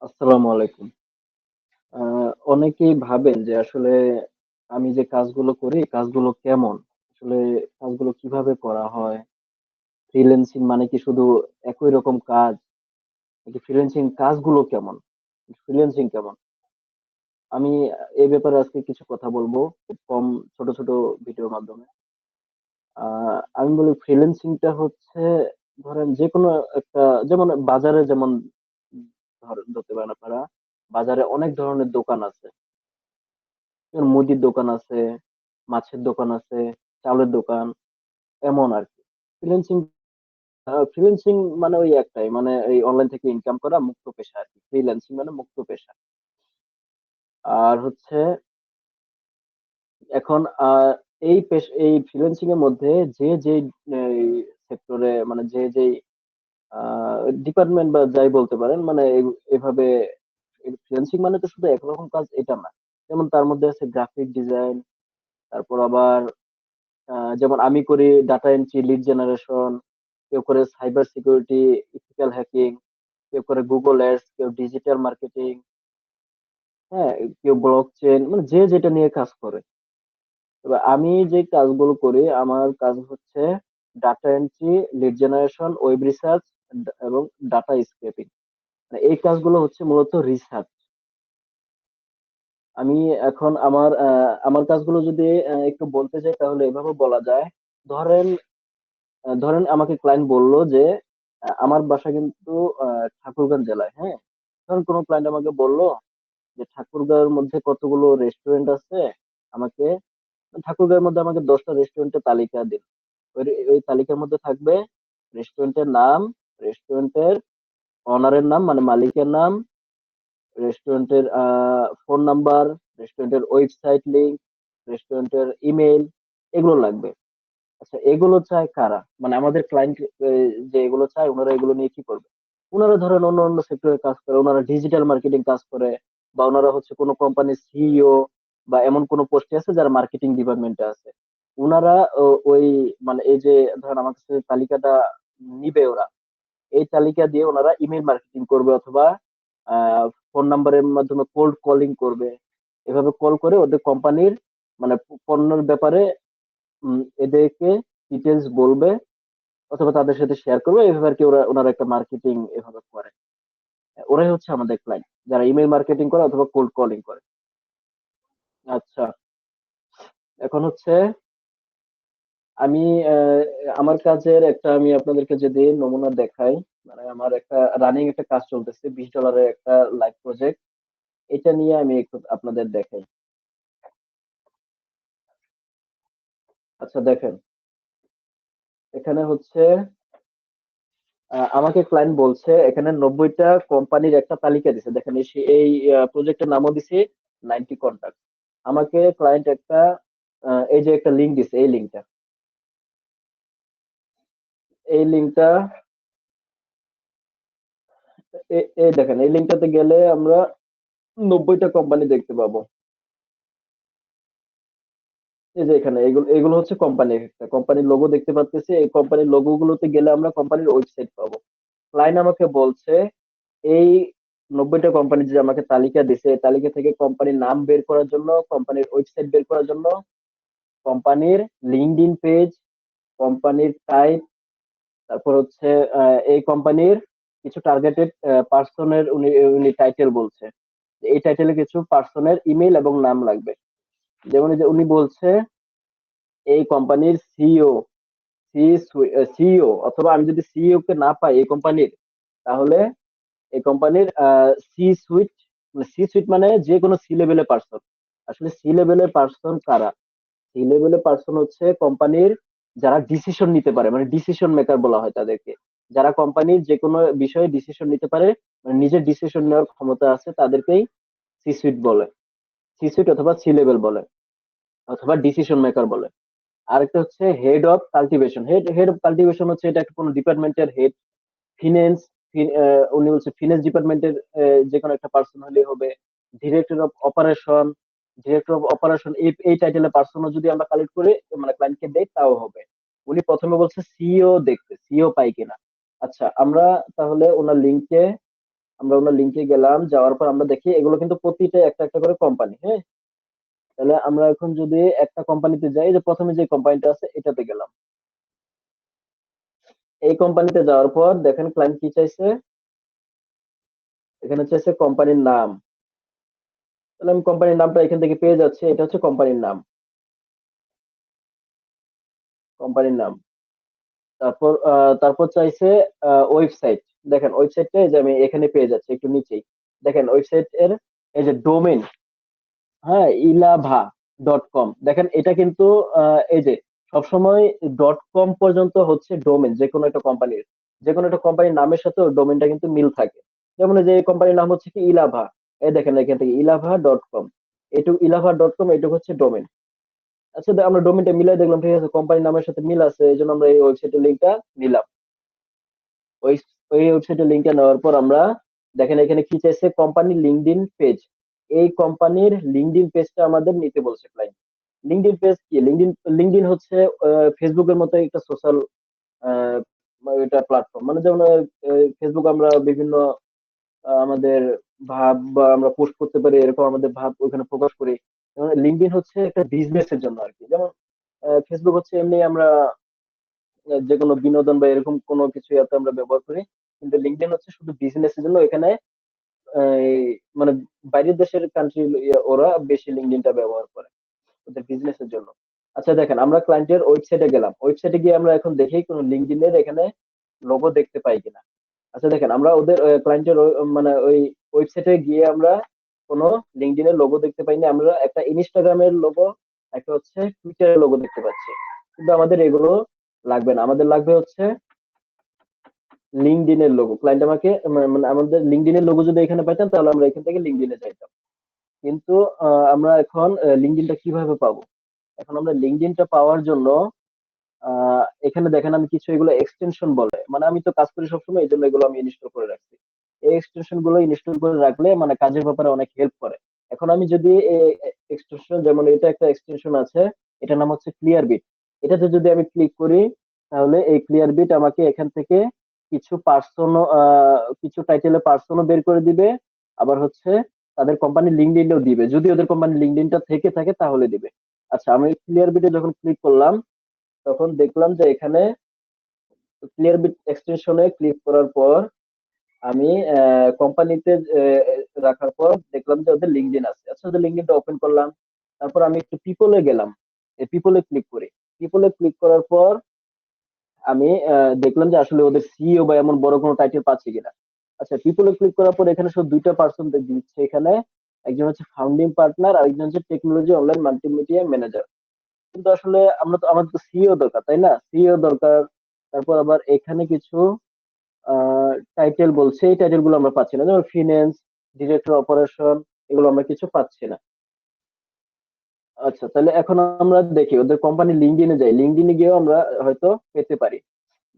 আসসালামু আলাইকুম। আ অনেকেই ভাবেন যে আসলে আমি যে কাজগুলো করি, কাজগুলো কেমন? আসলে কাজগুলো কিভাবে করা হয়? ফ্রিল্যান্সিং মানে কি শুধু একই রকম কাজ? নাকি ফ্রিল্যান্সিং কাজগুলো কেমন? ফ্রিল্যান্সিং কেমন? আমি এই ব্যাপারে আজকে কিছু কথা বলবো। খুব কম ছোট, ছোট ভিডিওর মাধ্যমে। আ আমি বলি ফ্রিল্যান্সিংটা হচ্ছে ধরেন যেকোনো একটা যেমন বাজারে যেমন ধরতে পারেন আপনারা, বাজারে অনেক ধরনের দোকান আছে। যেমন মুদির দোকান আছে, মাছের দোকান আছে, চালের দোকান এমন আরকি। ফ্রিল্যান্সিং ফ্রিল্যান্সিং মানে ওই একটাই মানে এই অনলাইন থেকে ইনকাম করা মুক্ত পেশা আরকি। ফ্রিল্যান্সিং মানে মুক্ত পেশা। আর হচ্ছে এখন এই ফ্রিল্যান্সিং এর মধ্যে যে এই সেক্টরে মানে যেই আ ডিপার্টমেন্ট বা যাই বলতে পারেন মানে এভাবে ফ্রিল্যান্সিং মানে তো শুধু একরকম কাজ এটা না। যেমন তার মধ্যে আছে গ্রাফিক ডিজাইন, তারপর আবার যেমন আমি করি ডাটা এন্ট্রি, লিড জেনারেশন, কেউ করে সাইবার সিকিউরিটি, ইথিক্যাল হ্যাকিং, কেউ করে গুগল অ্যাডস, কেউ ডিজিটাল মার্কেটিং, হ্যাঁ? কেউ ব্লকচেইন মানে যে যেটা নিয়ে কাজ করে। এবার আমি যে কাজগুলো করি আমার কাজ হচ্ছে data entry, lead generation, web research এবং ডাটা স্ক্রেপিং। মানে এই কাজগুলো হচ্ছে মূলত রিসার্চ। আমি এখন আমার কাজগুলো যদি একটু বলতে চাই তাহলে এভাবে বলা যায়। ধরেন ধরেন আমাকে ক্লায়েন্ট বলল যে আমার বাসা কিন্তু ঠাকুরগাঁও জেলায়, হ্যাঁ? ধরেন কোন ক্লায়েন্ট আমাকে বলল যে ঠাকুরগাঁওয়ের মধ্যে কতগুলো রেস্টুরেন্ট আছে, আমাকে ঠাকুরগাঁওয়ের মধ্যে আমাকে ১০ টা রেস্টুরেন্টের তালিকা দিন। ওই তালিকার মধ্যে থাকবে রেস্টুরেন্টের নাম, রেস্টুরেন্টের ওনারের নাম মানে মালিকের নাম, রেস্টুরেন্টের ফোন নাম্বার, রেস্টুরেন্টের ওয়েবসাইট লিংক, রেস্টুরেন্টের ইমেইল এগুলো লাগবে। আচ্ছা এগুলো চায় কারা? মানে আমাদের ক্লায়েন্ট যে এগুলো চায় উনারা এগুলো নিয়ে কি করবে? উনারা ধরেন অন্য সেক্টরে কাজ করে। উনারা ডিজিটাল মার্কেটিং কাজ করে বা উনারা হচ্ছে কোন কোম্পানির সিইও বা এমন কোন পোস্টে আছে যারা মার্কেটিং ডিপার্টমেন্টে আছে। উনারা ওই মানে এই যে ধরেন আমার কাছে তালিকাটা নিবে ওরা। এই তালিকা দিয়ে ওনারা ইমেইল মার্কেটিং করবে অথবা আ ফোন নাম্বারের মাধ্যমে কোল্ড কলিং করবে। এভাবে কল করে ওদের কোম্পানির মানে পণ্যের ব্যাপারে এদেরকে ডিটেইলস বলবে অথবা তাদের সাথে শেয়ার করবে। এভাবে আরকি ওনারা একটা মার্কেটিং এভাবে করে। ওরাই হচ্ছে আমাদের ক্লায়েন্ট। যারা ইমেইল মার্কেটিং করে অথবা কোল্ড কলিং করে। আচ্ছা, এখন হচ্ছে আমি আমার কাজের একটা আমি আপনাদেরকে যদি নমুনা দেখাই, মানে আমার একটা রানিং একটা কাজ চলতেছে $20 এর একটা লাইভ প্রজেক্ট। এটা নিয়ে আমি একটু আপনাদের দেখাই। আচ্ছা দেখেন, এখানে হচ্ছে আমাকে ক্লায়েন্ট বলছে এখানে ৯০ টা কোম্পানির একটা তালিকা দিছে। দেখেন এই প্রজেক্টের নামও দিছি 90 কনট্যাক্ট। আমাকে ক্লায়েন্ট একটা এই যে একটা লিংক দিছে এই লিংকটা। এই লিংকটা এই দেখেন এই লিংকটাতে গেলে আমরা ৯০ টা কোম্পানি দেখতে পাবো। এই যে এখানে এগুলো হচ্ছে কোম্পানি একটা কোম্পানির লোগো দেখতে পাচ্তেছি। এই কোম্পানির লোগো গুলোতে গেলে আমরা কোম্পানির ওয়েবসাইট পাবো। ক্লায়েন্ট আমাকে বলছে এই ৯০ টা কোম্পানি যে আমাকে তালিকা দিছে, এই তালিকা থেকে কোম্পানির নাম বের করার জন্য, কোম্পানির ওয়েবসাইট বের করার জন্য, কোম্পানির লিঙ্কডইন পেজ, কোম্পানির টাইপ, তারপর হচ্ছে এই কোম্পানির কিছু টার্গেটেড পার্সনের উনি টাইটেল বলছে। এই টাইটেলে কিছু পার্সনের ইমেইল এবং নাম লাগবে। যেমন এই যে উনি বলছে এই কোম্পানির সিইও, সিইও অথবা আমি যদি সিইও কে না পাই এই কোম্পানির তাহলে এই কোম্পানির সি সুইট মানে সি সুইট মানে যে কোনো সি লেভেলের পার্সন। আসলে সি লেভেলের পার্সন কারা? সি লেভেলের পার্সন হচ্ছে কোম্পানির যারা ডিসিশন নিতে পারে মানে ডিসিশন মেকার বলা হয় তাদেরকে। যারা কোম্পানির যেকোনো বিষয়ে ডিসিশন নিতে পারে মানে নিজের ডিসিশন নেওয়ার ক্ষমতা আছে তাদেরকেই সি সুইট বলে। সি সুইট অথবা সি লেভেল বলে অথবা ডিসিশন মেকার বলে। আরেকটা হচ্ছে head of cultivation. Head of cultivation হচ্ছে এটা একটা কোনো ডিপার্টমেন্টের হেড। ফিন্যান্স উনি হচ্ছে ফিন্যান্স ডিপার্টমেন্টের যেকোনো একটা পার্সন হলেই হবে। Director of operation, director of operation এই টাইটেলের পার্সনও যদি আমরা কালেক্ট করে মানে ক্লায়েন্টকে দেই তাও হবে। উনি ১ম এ বলছে সিইও দেখতে, সিইও পাই কিনা। আচ্ছা আমরা তাহলে উনার লিংকে আমরা ওনার লিঙ্কে গেলাম, যাওয়ার পর আমরা দেখি এগুলো কিন্তু প্রতিটা একটা একটা করে কোম্পানি, হ্যাঁ। তাহলে আমরা এখন যদি একটা কোম্পানিতে যাই, এই যে প্রথমে যে কোম্পানিটা আছে এটাতে গেলাম। এই কোম্পানিতে যাওয়ার পর দেখেন ক্লায়েন্ট কি চাইছে, এখানে চাইছে কোম্পানির নাম। তাহলে আমি কোম্পানির নামটা এখান থেকে পেয়ে যাচ্ছি, এটা হচ্ছে কোম্পানির নাম। কোম্পানির নাম। তারপর চাইছে ওয়েবসাইট। দেখেন ওয়েবসাইটটা এই যে আমি এখানে পেয়ে যাচ্ছি একটু নিচেই। দেখেন ওয়েবসাইট এর এই যে ডোমেন, হ্যাঁ, ilava.com। দেখেন এটা কিন্তু এই যে সবসময় .com পর্যন্ত হচ্ছে ডোমেন, যে কোনো একটা কোম্পানির, যে কোনো একটা কোম্পানির নামের সাথে ওর ডোমেনটা কিন্তু মিল থাকে। যেমন এই যে কোম্পানির নাম হচ্ছে কি ইলাভা, এই দেখেন এখান থেকে ilava.com, এটুকু ilava.com, এটুকু হচ্ছে ডোমেন। আচ্ছা, আমরা ডোমেনটা মিলাই দেখলাম, ঠিক আছে, কোম্পানির নামের সাথে মিল আছে, এই জন্য আমরা এই ওয়েবসাইটের লিঙ্কটা নিলাম। ওই ওই ওয়েবসাইটের লিঙ্কটা নেওয়ার পর আমরা দেখেন এখানে কি চাইছে, কোম্পানির লিঙ্কডইন পেজ। এই কোম্পানির লিঙ্কডইন পেজটা আমাদের নিতে বলছে ক্লায়েন্ট। লিঙ্কডইন পেজ কি? লিঙ্কডইন লিঙ্কডইন হচ্ছে ফেসবুকের মতো একটা সোশ্যাল এটা প্ল্যাটফর্ম। মানে যেমন ফেসবুক আমরা বিভিন্ন আমাদের ভাব বা আমরা পোস্ট করতে পারি, এরকম আমাদের ভাব ওখানে প্রকাশ করি। যেমন লিঙ্কডইন হচ্ছে একটা বিজনেস এর জন্য আর কি। যেমন ফেসবুক হচ্ছে এমনি আমরা যে কোনো বিনোদন বা এরকম কোনো কিছু এতে আমরা ব্যবহার করি। কিন্তু লিঙ্কডইন হচ্ছে শুধু বিজনেস এর জন্য। এখানে এই মানে বাইরের দেশের কান্ট্রি ওরা বেশি লিঙ্কডইনটা ব্যবহার করে ওদের বিজনেস এর জন্য। আচ্ছা দেখেন আমরা ক্লায়েন্টের ওয়েবসাইটে গেলাম, ওয়েবসাইটে গিয়ে আমরা এখন দেখি কোনো লিঙ্কডইনের এখানে লোগো দেখতে পাই কিনা। আচ্ছা দেখেন আমরা ওদের ক্লায়েন্টের মানে ওই ওয়েবসাইটে গিয়ে আমরা কোনো লিঙ্কডইনের লোগো দেখতে পাইনি। আমরা একটা ইনস্টাগ্রামের লোগো, একটা হচ্ছে টুইটারের লোগো দেখতে পাচ্ছি। কিন্তু আমাদের এগুলো লাগবে না, আমাদের লাগবে হচ্ছে লিঙ্কডইনের লোগো। ক্লায়েন্ট আমাকে মানে আমাদের লিঙ্কডইনের লোগো যদি এখানে পাইতাম তাহলে আমরা এখান থেকে লিঙ্কডইনে যাইতাম। কিন্তু আমরা এখন লিঙ্কডইনটা কিভাবে পাবো? এখন আমরা লিঙ্কডইনটা পাওয়ার জন্য এখানে দেখেন আমি কিছু এগুলো এক্সটেনশন বলে, মানে আমি তো কাজ করি সবসময়, এই জন্য এগুলো আমি ইনস্টল করে রাখছি। এই এক্সটেনশন গুলো ইনস্টল করে রাখলে মানে কাজের ব্যাপারে অনেক হেল্প করে। এখন আমি যদি এক্সটেনশন, যেমন এটা একটা এক্সটেনশন আছে, এটার নাম হচ্ছে ক্লিয়ার বিট। এটাতে যদি আমি ক্লিক করি তাহলে এই ক্লিয়ার বিট আমাকে এখান থেকে কিছু পার্সন, কিছু টাইটেলে পার্সনও বের করে দিবে। আবার হচ্ছে তাদের কোম্পানির লিঙ্কডইনও দিবে, যদি ওদের কোম্পানির লিঙ্কডইনটা থেকে থাকে তাহলে দিবে। আচ্ছা, আমি ক্লিয়ার বিটে যখন ক্লিক করলাম তখন দেখলাম যে এখানে ক্লিয়ার বিট এক্সটেনশনে ক্লিক করার পর আমি কোম্পানিতে রাখার পর দেখলাম যে ওদের লিঙ্কডইন আছে। আচ্ছা, ওদের লিঙ্কডইনটা ওপেন করলাম। তারপর আমি একটু পিপলে গেলাম, এই পিপলে ক্লিক করি। পিপলে ক্লিক করার পর আমি দেখলাম যে আসলে ওদের সিইও বা এমন বড় কোনো টাইটেল পাচ্ছি কিনা। আচ্ছা, পিপলে ক্লিক করার পর এখানে শুধু দুইটা পার্সন দিচ্ছে এখানে, একজন হচ্ছে ফাউন্ডিং পার্টনার আর একজন হচ্ছে টেকনোলজি অনলাইন মাল্টিমিডিয়া ম্যানেজার। কিন্তু আসলে আমরা তো, আমাদের তো সিইও দরকার, তাই না? সিইও দরকার। তারপর আবার এখানে কিছু টাইটেল বলছে, এই টাইটেল গুলো আমরা পাচ্ছি না, যেমন ফিন্যান্স, ডিরেক্টর অপারেশন, এগুলো আমরা কিছু পাচ্ছি না। আচ্ছা, তাহলে এখন আমরা দেখি ওদের কোম্পানি লিঙ্কডইনে যাই, লিঙ্কডইনে গিয়েও আমরা হয়তো পেতে পারি।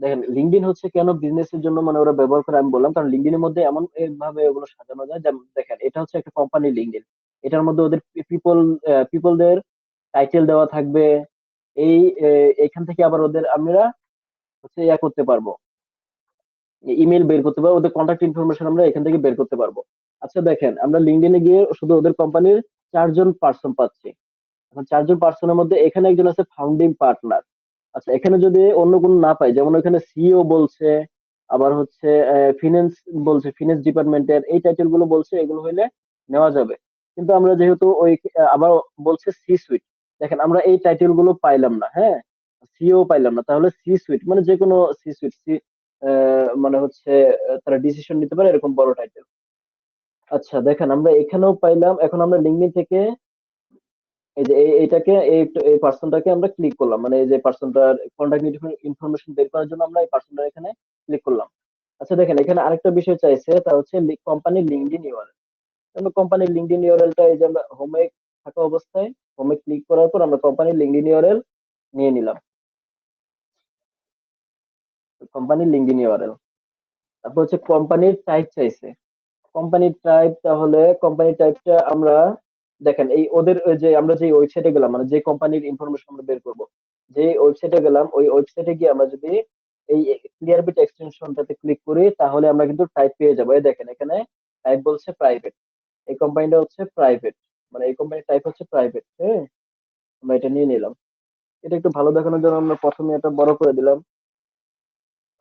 দেখেন লিঙ্কডইন হচ্ছে কেন বিজনেস এর জন্য মানে ওরা ব্যবহার করে আমি বললাম, কারণ লিঙ্কডইনের মধ্যে এমন ভাবে ওগুলো সাজানো যায়। যেমন দেখেন এটা হচ্ছে একটা কোম্পানি লিঙ্কডইন, এটার মধ্যে ওদের পিপল পিপলদের টাইটেল দেওয়া থাকবে। এই এখান থেকে আবার ওদের আমরা হচ্ছে ইয়া করতে পারবো, ইমেল বের করতে পারবো, ওদের কন্ট্যাক্ট ইনফরমেশন আমরা এখান থেকে বের করতে পারবো। আচ্ছা দেখেন আমরা লিঙ্কডইনে গিয়ে শুধু ওদের কোম্পানির 4 জন পার্সন পাচ্ছি। এখন 4 জন পার্সনের মধ্যে এখানে একজন আছে ফাউন্ডিং পার্টনার। আচ্ছা, এখানে যদি অন্য কোনো না পাই, যেমন এখানে সিইও বলছে, আবার হচ্ছে ফিনান্স বলছে, ফিনান্স ডিপার্টমেন্টের এই টাইটেল গুলো বলছে, এগুলো হইলে নেওয়া যাবে। কিন্তু আমরা যেহেতু ওই আবার বলছে সি সুইট, দেখেন আমরা এই টাইটেল গুলো পাইলাম না, হ্যাঁ, সিইও পাইলাম না, তাহলে সি সুইট মানে যে কোনো সি সুইট, মানে হচ্ছে তারা ডিসিশন নিতে পারে এরকম বড় টাইটেল। আচ্ছা দেখেন আমরা এখানেও পাইলাম। এখন আমরা লিঙ্কডইন থেকে এই যে এইটাকে এই পার্সনটাকে আমরা ক্লিক করলাম, মানে এই যে পার্সনটার কন্ট্যাক্ট ইনফরমেশন বের করার জন্য আমরা এই পার্সনটা এখানে ক্লিক করলাম। আচ্ছা দেখেন এখানে আরেকটা বিষয় চাইছে, তা হচ্ছে কোম্পানির লিঙ্কডইন ইউআরএল। আমরা কোম্পানির লিঙ্কডইন ইউআরএলটা এই যে আমরা হোমে থাকা অবস্থায় হোমে ক্লিক করার পর আমরা কোম্পানির লিঙ্কডইন ইউআরএল নিয়ে নিলাম, কোম্পানির লিঙ্কডইন ইউআরএল। তারপর হচ্ছে কোম্পানির টাইপ চাইছে, কোম্পানির টাইপ, তাহলে কোম্পানির টাইপটা আমরা দেখেন এই ওদের ওই যে আমরা যে ওয়েবসাইটে গেলাম, মানে যে কোম্পানির ইনফরমেশন আমরা বের করব, যে ওয়েবসাইটে গেলাম, ওই ওয়েবসাইটে গিয়ে আমরা যদি এই ক্লিয়ার বিট এক্সটেনশনটাতে ক্লিক করি তাহলে আমরা কিন্তু টাইপ পেয়ে যাবো। এই দেখেন এখানে টাইপ বলছে প্রাইভেট, এই কোম্পানিটা হচ্ছে প্রাইভেট, মানে এই কোম্পানির টাইপ হচ্ছে প্রাইভেট। হ্যাঁ, আমরা এটা নিয়ে নিলাম। এটা একটু ভালো দেখানোর জন্য আমরা প্রথমে এটা বড় করে দিলাম।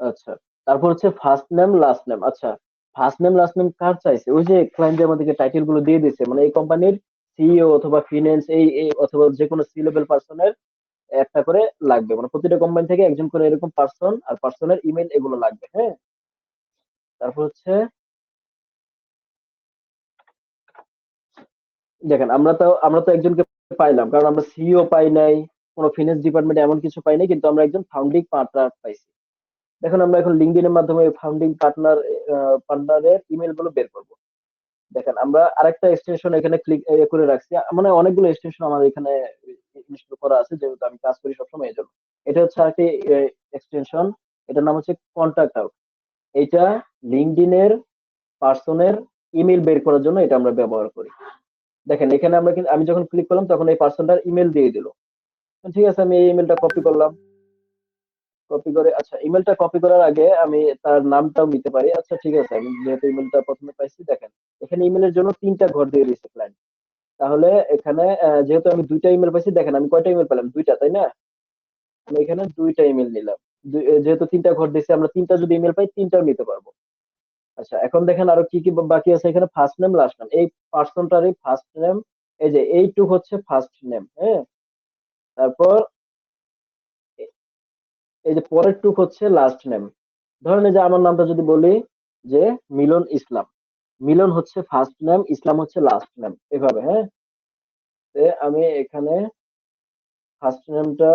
আচ্ছা, তারপর হচ্ছে ফার্স্ট নেম লাস্ট নেম। আচ্ছা, ফার্স্ট নেম লাস্ট নেম কার চাইছে? ওই যে ক্লায়েন্ট যে আমাদেরকে টাইটেল গুলো দিয়ে দিচ্ছে, মানে এই কোম্পানির সিইও অথবা ফিনান্স এই অথবা যে কোনো সি লেভেল পার্সনের একটা করে লাগবে, মানে প্রতিটা কোম্পানি থেকে একজন করে এরকম পার্সন আর পার্সনের ইমেল এগুলো লাগবে। হ্যাঁ, তারপর হচ্ছে দেখেন আমরা তো একজনকে পাইলাম, কারণ আমরা সিইও পাই নাই, কোনো ফিনান্স ডিপার্টমেন্টে এমন কিছু পাই নাই, কিন্তু আমরা একজন ফাউন্ডিং পার্টনার পাইছি। দেখুন আমরা এখন লিঙ্কডইনের মাধ্যমে ফাউন্ডিং পার্টনারের ইমেল গুলো বের করব। দেখেন আমরা আরেকটা এক্সটেনশন এখানে ক্লিক করে রাখছি, মানে অনেকগুলো এক্সটেনশন আমার এখানে ইনস্টল করা আছে, যেহেতু আমি কাজ করি সবসময় এই জন্য। এটা হচ্ছে আরেকটি এক্সটেনশন, এটার নাম হচ্ছে কন্ট্যাক্ট আউট। এটা লিঙ্কডইনের পার্সনের ইমেল বের করার জন্য এটা আমরা ব্যবহার করি। দেখেন এখানে আমরা কিন্তু আমি যখন ক্লিক করলাম তখন এই পার্সনটার ইমেল দিয়ে দিল। ঠিক আছে, আমি এই ইমেলটা কপি করলাম। কপি করে, আচ্ছা ইমেলটা কপি করার আগে আমি তার নামটাও নিতে পারি। আচ্ছা ঠিক আছে, আমি যেহেতু ইমেলটা প্রথমে পাইছি, দেখেন এখানে ইমেলের জন্য ৩টা ঘর দিয়ে দিয়েছে ক্লায়েন্ট। তাহলে এখানে যেহেতু আমি ২টা ইমেল পাইছি, দেখেন আমি কয়টা ইমেল পেলাম? ২টা, তাই না? আমি এখানে ২টা ইমেল নিলাম। যেহেতু ৩টা ঘর দিয়েছে, আমরা ৩টা যদি ইমেল পাই ৩টাও নিতে পারবো। আচ্ছা, এখন দেখেন আরো কি কি বাকি আছে এখানে। ফার্স্ট নেম লাস্ট নেম, এই পার্সনটারই ফার্স্ট নেম, এই যে এইটুক হচ্ছে ফার্স্ট নেম। হ্যাঁ, তারপর এই যে পরের টুক হচ্ছে লাস্ট নেম। ধরেন এই যে আমার নামটা যদি বলি যে মিলন ইসলাম, মিলন হচ্ছে ফার্স্ট নেম, ইসলাম হচ্ছে লাস্ট নেম, এভাবে। হ্যাঁ, আমি এখানে ফার্স্ট নেমটা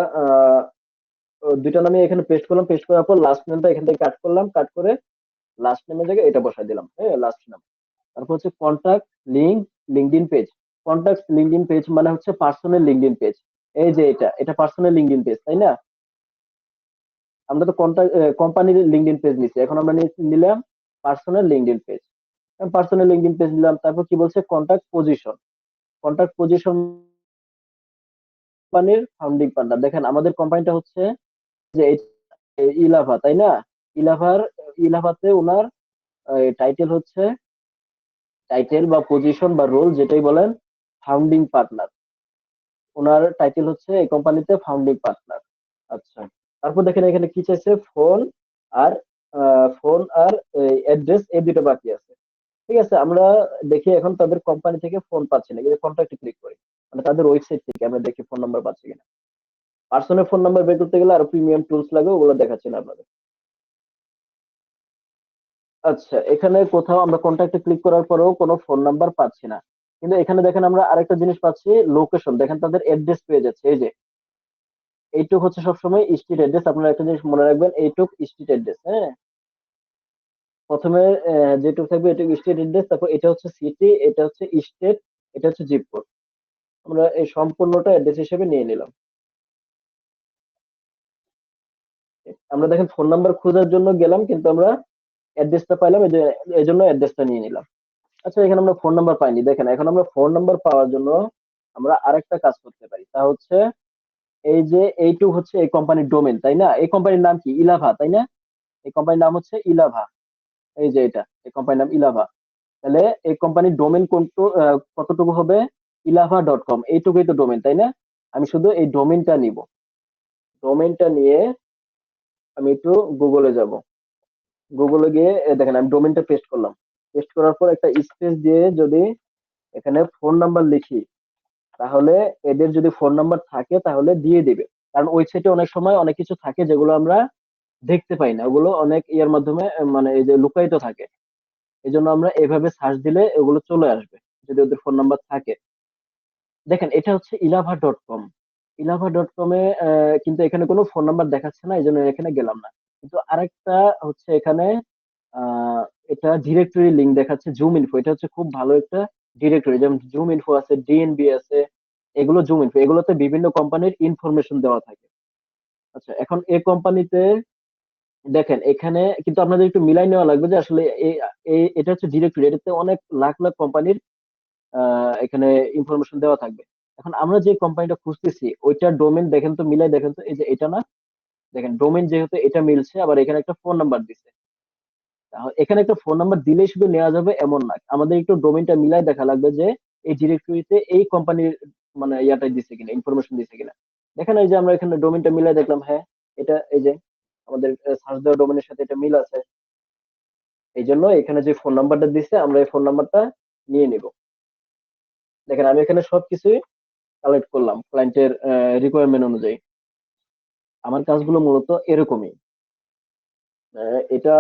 ২টা নামে এখানে পেস্ট করলাম, পেস্ট করার পর লাস্ট নেমটা এখান থেকে কাট করলাম, কাট করে লাস্ট নেমের জায়গায় এটা বসাই দিলাম। হ্যাঁ, লাস্ট নাম। তারপর হচ্ছে contact link LinkedIn page. Contact LinkedIn page মানে হচ্ছে পার্সোনাল লিঙ্কডইন পেজ। এই যে এটা পার্সোনাল লিঙ্কডইন পেজ, তাই না? আমরা তো কন্টাক্ট কোম্পানির লিঙ্কডইন পেজ নিচ্ছি, এখন আমরা নিলাম personal LinkedIn page. Personal LinkedIn page নিলাম, তারপর কি বলছে? Contact position. কন্টাক্ট পজিশন কোম্পানির ফাউন্ডিং পার্টনার। দেখেন আমাদের কোম্পানিটা হচ্ছে যে ইলাভা, তাই না? ইলাভার ইলাভাতে ওনার টাইটেল হচ্ছে, টাইটেল বা পজিশন বা রোল যেটাই বলেন, ফাউন্ডিং পার্টনার। ওনার টাইটেল হচ্ছে এই কোম্পানিতে ফাউন্ডিং পার্টনার। আচ্ছা, তারপর দেখেন এখানে কি চাইছে? আর ফোন আর অ্যাড্রেস, এই দুটো বাকি আছে। ঠিক আছে, আমরা দেখি এখন তাদের কোম্পানি থেকে ফোন পাচ্ছি না, কিন্তু কন্ট্যাক্টে ক্লিক করি, মানে তাদের ওয়েবসাইট থেকে আমরা দেখি ফোন নাম্বার পাচ্ছি কিনা। পার্সোনাল ফোন নাম্বার বের করতে গেলে আরো প্রিমিয়াম টুলস লাগে, ওগুলো দেখাচ্ছি না আপনাদের। আচ্ছা, এখানে কোথাও আমরা কন্ট্যাক্টে ক্লিক করার পরেও কোনো ফোন নাম্বার পাচ্ছি না, কিন্তু এখানে দেখেন আমরা আরেকটা জিনিস পাচ্ছি, লোকেশন। দেখেন তাদের অ্যাড্রেস পেয়ে যাচ্ছে, এই যে এইটুক হচ্ছে সবসময় স্ট্রিট অ্যাড্রেস। আপনারা একটা জিনিস মনে রাখবেন, এইটুক স্ট্রিট অ্যাড্রেস। হ্যাঁ, প্রথমে যেটুকু থাকবে এটুকু স্ট্রিট অ্যাড্রেস, তারপর এটা হচ্ছে সিটি, এটা হচ্ছে স্টেট, এটা হচ্ছে জিপ কোড। আমরা এই সম্পূর্ণটা অ্যাড্রেস হিসেবে নিয়ে নিলাম। আমরা দেখেন ফোন নাম্বার খোঁজার জন্য গেলাম, কিন্তু আমরা অ্যাড্রেসটা পাইলাম, এই জন্য অ্যাড্রেসটা নিয়ে নিলাম। আচ্ছা, এখানে আমরা ফোন নাম্বার পাইনি। দেখেন এখন আমরা ফোন নাম্বার পাওয়ার জন্য আমরা আরেকটা কাজ করতে পারি, তা হচ্ছে এই যে এইটুক হচ্ছে এই কোম্পানির ডোমেন, তাই না? এই কোম্পানির নাম কি? ইলাভা, তাই না? এই কোম্পানির নাম হচ্ছে ইলাভা। এই যে এটা, এই কোম্পানির নাম ইলাভা। তাহলে এই কোম্পানির ডোমেন কতটুকু হবে? ইলাভা.com, এইটুকুই তো ডোমেন, তাই না? আমি শুধু এই ডোমেনটা নিব। ডোমেনটা নিয়ে আমি একটু গুগলে যাব। গুগলে গিয়ে দেখেন আমি ডোমেনটা পেস্ট করলাম। পেস্ট করার পর একটা স্পেস দিয়ে যদি এখানে ফোন নাম্বার লিখি, তাহলে এদের যদি ফোন নাম্বার থাকে তাহলে দিয়ে দিবে। কারণ ওয়েবসাইটে অনেক সময় অনেক কিছু থাকে যেগুলো আমরা দেখতে পাই না, ওগুলো অনেক ইয়ার মাধ্যমে মানে এই যে লুকায়িত থাকে। এই জন্য আমরা এভাবে সার্চ দিলে এগুলো চলে আসবে, যদি ওদের ফোন নাম্বার থাকে। দেখেন এটা হচ্ছে ইলাভা.com। ইলাভা.com এ কিন্তু এখানে কোনো ফোন নাম্বার দেখাচ্ছে না, এই জন্য এখানে গেলাম না। কিন্তু আরেকটা হচ্ছে এখানে আহ এটা ডিরেক্টরি লিংক দেখাচ্ছে, জুম ইনফো। এটা হচ্ছে খুব ভালো একটা ডিরেক্টরি, যেমন জুম ইনফো আছে, ডিএনবি আছে, এগুলো জুম ইনফো, এগুলোতে বিভিন্ন কোম্পানির ইনফরমেশন দেওয়া থাকে। আচ্ছা, এখন এই কোম্পানিতে দেখেন এখানে কিন্তু আপনাদের একটু মিলাই নেওয়া লাগবে যে আসলে এটা হচ্ছে ডিরেক্টরি, এটাতে অনেক লাখ লাখ কোম্পানির এখানে ইনফরমেশন দেওয়া থাকবে। এখন আমরা যে কোম্পানিটা খুঁজতেছি ওইটার ডোমেন দেখেন তো, মিলাই দেখেন তো, এই যে এটা না? দেখেন ডোমেইন যেহেতু এটা মিলছে, আবার এখানে একটা ফোন নাম্বার দিছে। এখানে একটা ফোন নাম্বার দিলেই শুধু নেওয়া যাবে এমন না, আমাদের একটু ডোমেইনটা মিলাই দেখা লাগবে যে এই ডিরেক্টরিতে এই কোম্পানির মানে ইয়াটা দিছে কিনা, ইনফরমেশন দিছে কিনা। দেখেন এই যে আমরা এখানে ডোমেইনটা মিলাই দেখলাম, হ্যাঁ এটা এই যে আমাদের সার্চ দেওয়া ডোমেইনের সাথে এটা মিল আছে। এই জন্য এখানে যে ফোন নাম্বারটা দিছে আমরা এই ফোন নাম্বারটা নিয়ে নিব। দেখেন আমি এখানে সবকিছুই কালেক্ট করলাম ক্লায়েন্টের রিকোয়ারমেন্ট অনুযায়ী। আমার কাজগুলো মূলত এরকমই। এটা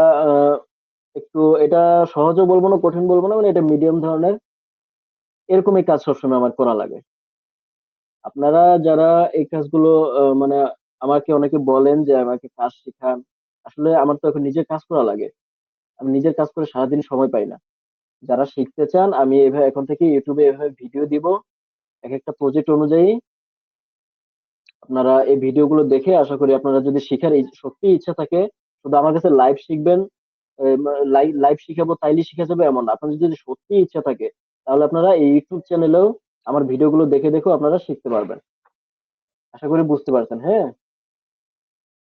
একটু এটা সহজও বলবো না, কঠিন বলবো না, মানে এটা মিডিয়াম ধরনের, এরকমই কাজ সবসময় আমার করা লাগে। আপনারা যারা এই কাজগুলো মানে আমাকে অনেকে বলেন যে আমাকে কাজ শিখান, আসলে আমার তো এখন নিজের কাজ করা লাগে, আমি নিজের কাজ করে সারাদিন সময় পাই না। যারা শিখতে চান আমি এভাবে এখন থেকে ইউটিউবে এভাবে ভিডিও দিব, এক একটা প্রজেক্ট অনুযায়ী। আপনারা এই ভিডিওগুলো দেখে আশা করি আপনারা যদি শিখার সত্যি ইচ্ছা থাকে, শুধু আমার কাছে লাইভ শিখবেন, লাইভ লাইভ শিখাবো তাইলে শিখা যাবে এমন না। আপনাদের যদি সত্যি ইচ্ছা থাকে তাহলে আপনারা এই ইউটিউব চ্যানেলেও আমার ভিডিওগুলো দেখে দেখেও আপনারা শিখতে পারবেন। আশা করি বুঝতে পারছেন, হ্যাঁ।